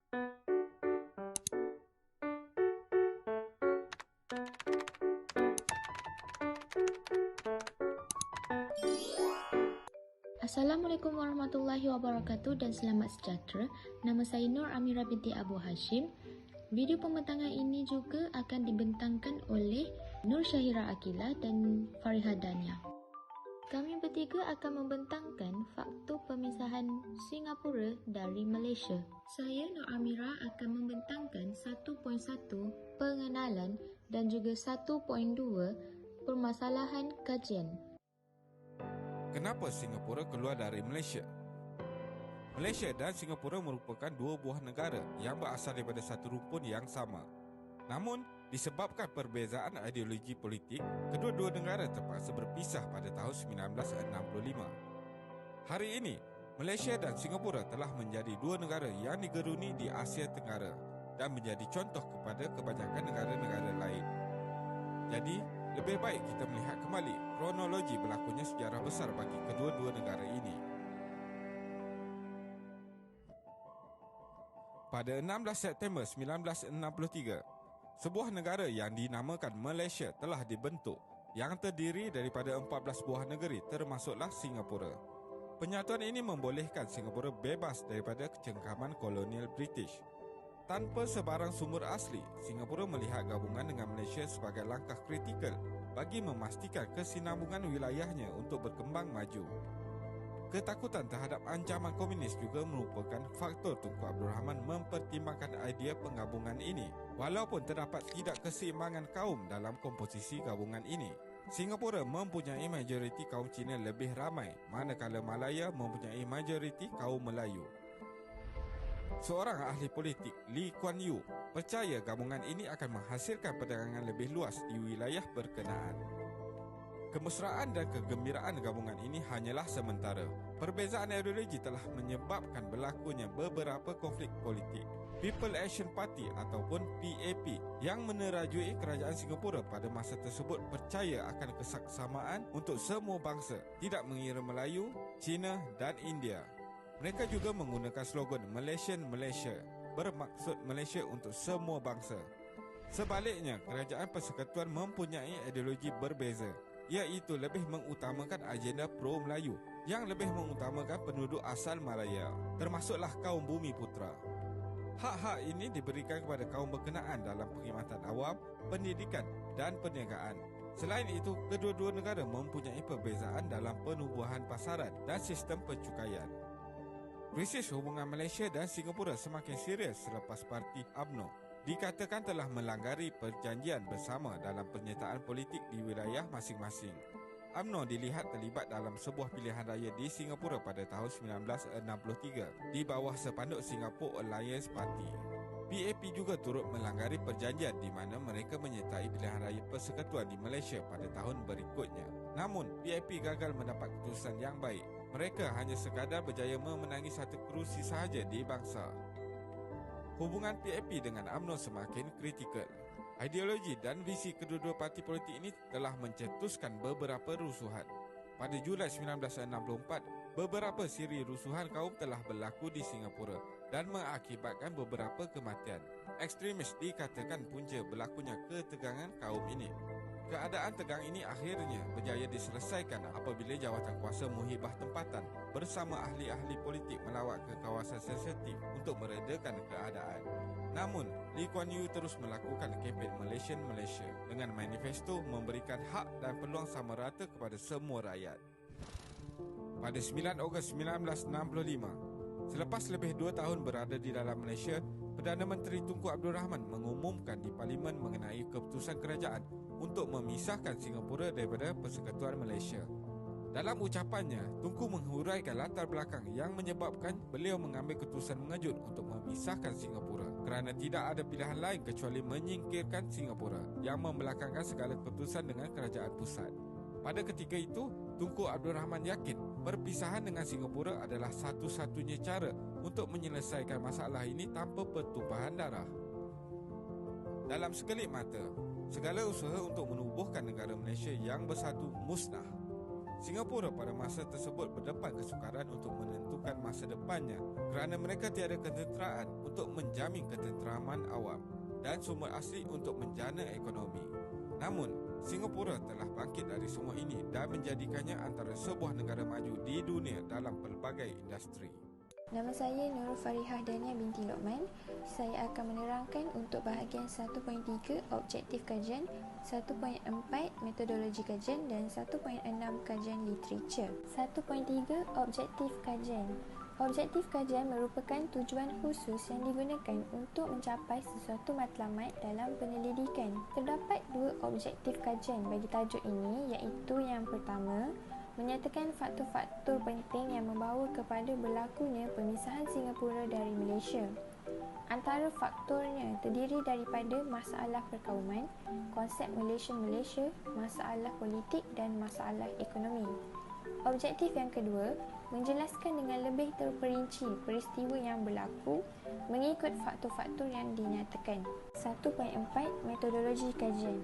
Assalamualaikum warahmatullahi wabarakatuh dan selamat sejahtera. Nama saya Nur Amira binti Abu Hashim. Video pembentangan ini juga akan dibentangkan oleh Nur Syahira Akila dan Fariha Dania. Kami bertiga akan membentangkan faktor pemisahan Singapura dari Malaysia. Saya Nur Amira akan membentangkan 1.1 pengenalan dan juga 1.2 permasalahan kajian. Kenapa Singapura keluar dari Malaysia? Malaysia dan Singapura merupakan dua buah negara yang berasal daripada satu rumpun yang sama. Namun, disebabkan perbezaan ideologi politik, kedua-dua negara terpaksa berpisah pada tahun 1965. Hari ini, Malaysia dan Singapura telah menjadi dua negara yang digeruni di Asia Tenggara dan menjadi contoh kepada kebanyakan negara-negara lain. Jadi, lebih baik kita melihat kembali kronologi berlakunya sejarah besar bagi kedua-dua negara ini. Pada 16 September 1963, sebuah negara yang dinamakan Malaysia telah dibentuk yang terdiri daripada 14 buah negeri termasuklah Singapura. Penyatuan ini membolehkan Singapura bebas daripada kecengkaman kolonial British. Tanpa sebarang sumber asli, Singapura melihat gabungan dengan Malaysia sebagai langkah kritikal bagi memastikan kesinambungan wilayahnya untuk berkembang maju. Ketakutan terhadap ancaman komunis juga merupakan faktor Tunku Abdul Rahman mempertimbangkan idea penggabungan ini. Walaupun terdapat tidak keseimbangan kaum dalam komposisi gabungan ini, Singapura mempunyai majoriti kaum Cina lebih ramai, manakala Malaya mempunyai majoriti kaum Melayu. Seorang ahli politik, Lee Kuan Yew, percaya gabungan ini akan menghasilkan perdagangan lebih luas di wilayah berkenaan. Kemesraan dan kegembiraan gabungan ini hanyalah sementara. Perbezaan ideologi telah menyebabkan berlakunya beberapa konflik politik. People Action Party ataupun PAP yang menerajui kerajaan Singapura pada masa tersebut percaya akan kesaksamaan untuk semua bangsa, tidak mengira Melayu, Cina dan India. Mereka juga menggunakan slogan Malaysian Malaysia, bermaksud Malaysia untuk semua bangsa. Sebaliknya, kerajaan persekutuan mempunyai ideologi berbeza, iaitu lebih mengutamakan agenda pro-Melayu yang lebih mengutamakan penduduk asal Malaya, termasuklah kaum Bumi Putra. Hak-hak ini diberikan kepada kaum berkenaan dalam perkhidmatan awam, pendidikan dan perniagaan. Selain itu, kedua-dua negara mempunyai perbezaan dalam penubuhan pasaran dan sistem pencukaian. Krisis hubungan Malaysia dan Singapura semakin serius selepas parti UMNO dikatakan telah melanggari perjanjian bersama dalam penyertaan politik di wilayah masing-masing. UMNO dilihat terlibat dalam sebuah pilihan raya di Singapura pada tahun 1963 di bawah sepanduk Singapore Alliance Party. PAP juga turut melanggari perjanjian di mana mereka menyertai pilihan raya persekutuan di Malaysia pada tahun berikutnya. Namun, PAP gagal mendapat keputusan yang baik. Mereka hanya sekadar berjaya memenangi satu kerusi sahaja di bangsa. Hubungan PAP dengan UMNO semakin kritikal. Ideologi dan visi kedua-dua parti politik ini telah mencetuskan beberapa rusuhan. Pada Julai 1964, beberapa siri rusuhan kaum telah berlaku di Singapura dan mengakibatkan beberapa kematian. Ekstremis dikatakan punca berlakunya ketegangan kaum ini. Keadaan tegang ini akhirnya berjaya diselesaikan apabila jawatan kuasa muhibah tempatan bersama ahli-ahli politik melawat ke kawasan sensitif untuk meredakan keadaan. Namun, Lee Kuan Yew terus melakukan kempen Malaysian Malaysia dengan manifesto memberikan hak dan peluang sama rata kepada semua rakyat. Pada 9 Ogos 1965, selepas lebih 2 tahun berada di dalam Malaysia, Perdana Menteri Tunku Abdul Rahman mengumumkan di Parlimen mengenai keputusan kerajaan untuk memisahkan Singapura daripada Persekutuan Malaysia. Dalam ucapannya, Tunku menghuraikan latar belakang yang menyebabkan beliau mengambil keputusan mengejut untuk memisahkan Singapura kerana tidak ada pilihan lain kecuali menyingkirkan Singapura yang membelakangkan segala keputusan dengan kerajaan pusat. Pada ketika itu, Tunku Abdul Rahman yakin perpisahan dengan Singapura adalah satu-satunya cara untuk menyelesaikan masalah ini tanpa pertumpahan darah. Dalam sekelip mata, segala usaha untuk menubuhkan negara Malaysia yang bersatu musnah. Singapura pada masa tersebut berdepan kesukaran untuk menentukan masa depannya kerana mereka tiada ketenteraan untuk menjamin ketenteraman awam dan sumber asli untuk menjana ekonomi. Namun, Singapura telah bangkit dari semua ini dan menjadikannya antara sebuah negara maju di dunia dalam pelbagai industri. Nama saya Nurul Farihah Dania binti Lokman. Saya akan menerangkan untuk bahagian 1.3 objektif kajian, 1.4 metodologi kajian dan 1.6 kajian literature. 1.3 objektif kajian. Objektif kajian merupakan tujuan khusus yang digunakan untuk mencapai sesuatu matlamat dalam penyelidikan. Terdapat dua objektif kajian bagi tajuk ini, iaitu yang pertama, menyatakan faktor-faktor penting yang membawa kepada berlakunya pemisahan Singapura dari Malaysia. Antara faktornya terdiri daripada masalah perkauman, konsep Malaysia, masalah politik dan masalah ekonomi. Objektif yang kedua, menjelaskan dengan lebih terperinci peristiwa yang berlaku mengikut faktor-faktor yang dinyatakan. 1.4 metodologi kajian.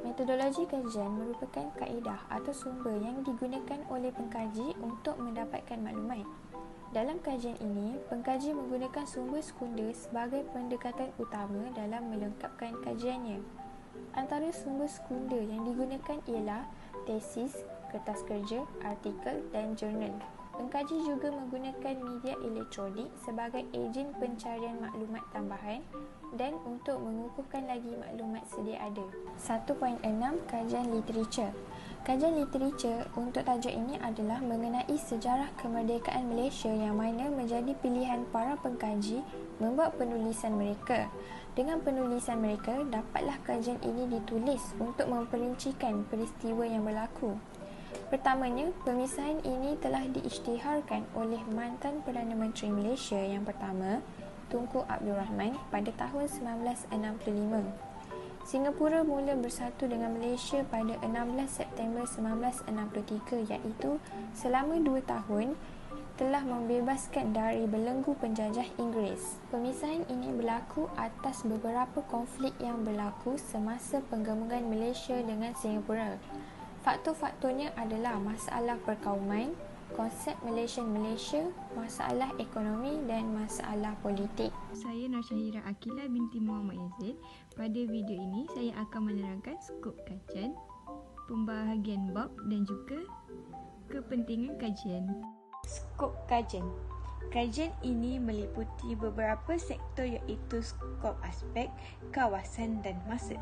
Metodologi kajian merupakan kaedah atau sumber yang digunakan oleh pengkaji untuk mendapatkan maklumat. Dalam kajian ini, pengkaji menggunakan sumber sekunder sebagai pendekatan utama dalam melengkapkan kajiannya. Antara sumber sekunder yang digunakan ialah tesis, kertas kerja, artikel dan jurnal. Pengkaji juga menggunakan media elektronik sebagai ejen pencarian maklumat tambahan dan untuk mengukuhkan lagi maklumat sedia ada. 1.6 kajian literature. Kajian literature untuk tajuk ini adalah mengenai sejarah kemerdekaan Malaysia yang mana menjadi pilihan para pengkaji membuat penulisan mereka. Dengan penulisan mereka, dapatlah kajian ini ditulis untuk memperincikan peristiwa yang berlaku. Pertamanya, pemisahan ini telah diisytiharkan oleh mantan Perdana Menteri Malaysia yang pertama, Tunku Abdul Rahman pada tahun 1965. Singapura mula bersatu dengan Malaysia pada 16 September 1963 iaitu selama 2 tahun telah membebaskan dari belenggu penjajah Inggeris. Pemisahan ini berlaku atas beberapa konflik yang berlaku semasa penggabungan Malaysia dengan Singapura. Faktor-faktornya adalah masalah perkauman, konsep Malaysia, masalah ekonomi dan masalah politik. Saya Nur Syahira Akilah binti Muhammad Yazid. Pada video ini saya akan menerangkan skop kajian, pembahagian bab dan juga kepentingan kajian. Skop kajian. Kajian ini meliputi beberapa sektor iaitu skop aspek, kawasan dan masa.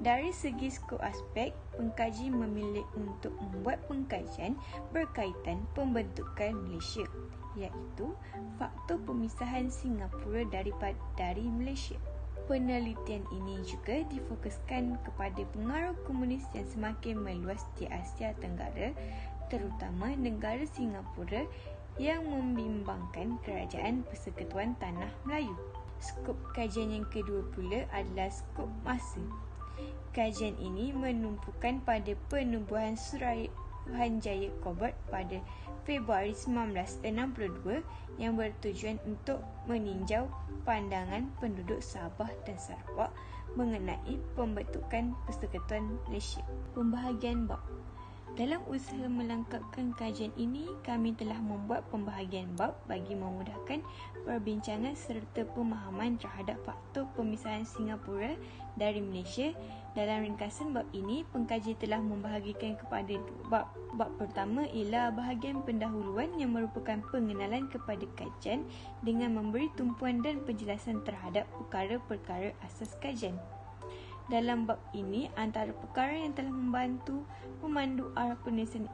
Dari segi skop aspek, pengkaji memilih untuk membuat pengkajian berkaitan pembentukan Malaysia, iaitu faktor pemisahan Singapura dari Malaysia. Penelitian ini juga difokuskan kepada pengaruh komunis yang semakin meluas di Asia Tenggara, terutama negara Singapura yang membimbangkan Kerajaan Persekutuan Tanah Melayu. Skop kajian yang kedua pula adalah skop masa. Kajian ini menumpukan pada penubuhan Suruhanjaya Kobert pada Februari 1962 yang bertujuan untuk meninjau pandangan penduduk Sabah dan Sarawak mengenai pembentukan Persekutuan Malaysia. Pembahagian bab. Dalam usaha melengkapkan kajian ini, kami telah membuat pembahagian bab bagi memudahkan perbincangan serta pemahaman terhadap faktor pemisahan Singapura dari Malaysia. Dalam ringkasan bab ini, pengkaji telah membahagikan kepada dua bab. Bab pertama ialah bahagian pendahuluan yang merupakan pengenalan kepada kajian dengan memberi tumpuan dan penjelasan terhadap perkara-perkara asas kajian. Dalam bab ini, antara perkara yang telah membantu memandu arah penulisan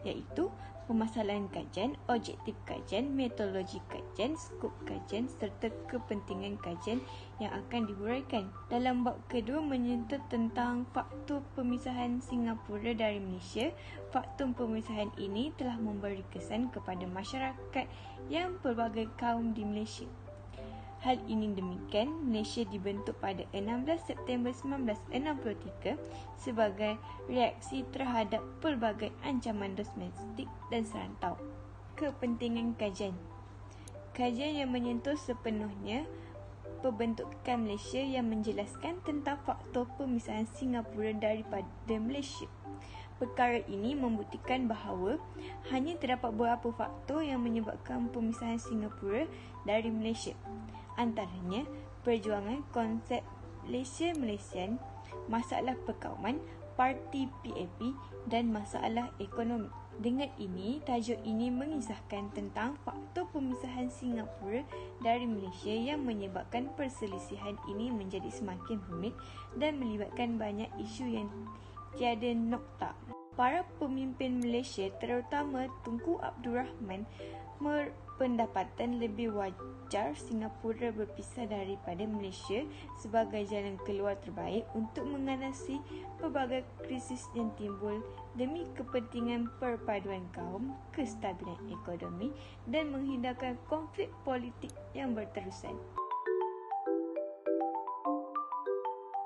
iaitu permasalahan kajian, objektif kajian, metodologi kajian, skop kajian serta kepentingan kajian yang akan dihuraikan. Dalam bab kedua menyentuh tentang faktor pemisahan Singapura dari Malaysia. Faktor pemisahan ini telah memberi kesan kepada masyarakat yang pelbagai kaum di Malaysia. Hal ini demikian, Malaysia dibentuk pada 16 September 1963 sebagai reaksi terhadap pelbagai ancaman domestik dan serantau. Kepentingan kajian. Kajian yang menyentuh sepenuhnya pembentukan Malaysia yang menjelaskan tentang faktor pemisahan Singapura daripada Malaysia. Perkara ini membuktikan bahawa hanya terdapat beberapa faktor yang menyebabkan pemisahan Singapura dari Malaysia. Antaranya, perjuangan konsep Malaysia-Malaysian, masalah perkauman, parti PAP dan masalah ekonomi. Dengan ini, tajuk ini mengisahkan tentang faktor pemisahan Singapura dari Malaysia yang menyebabkan perselisihan ini menjadi semakin rumit dan melibatkan banyak isu yang tiada nokta. Para pemimpin Malaysia, terutama Tunku Abdul Rahman, berpendapatan lebih wajar Singapura berpisah daripada Malaysia sebagai jalan keluar terbaik untuk mengatasi pelbagai krisis yang timbul demi kepentingan perpaduan kaum, kestabilan ekonomi dan menghindarkan konflik politik yang berterusan.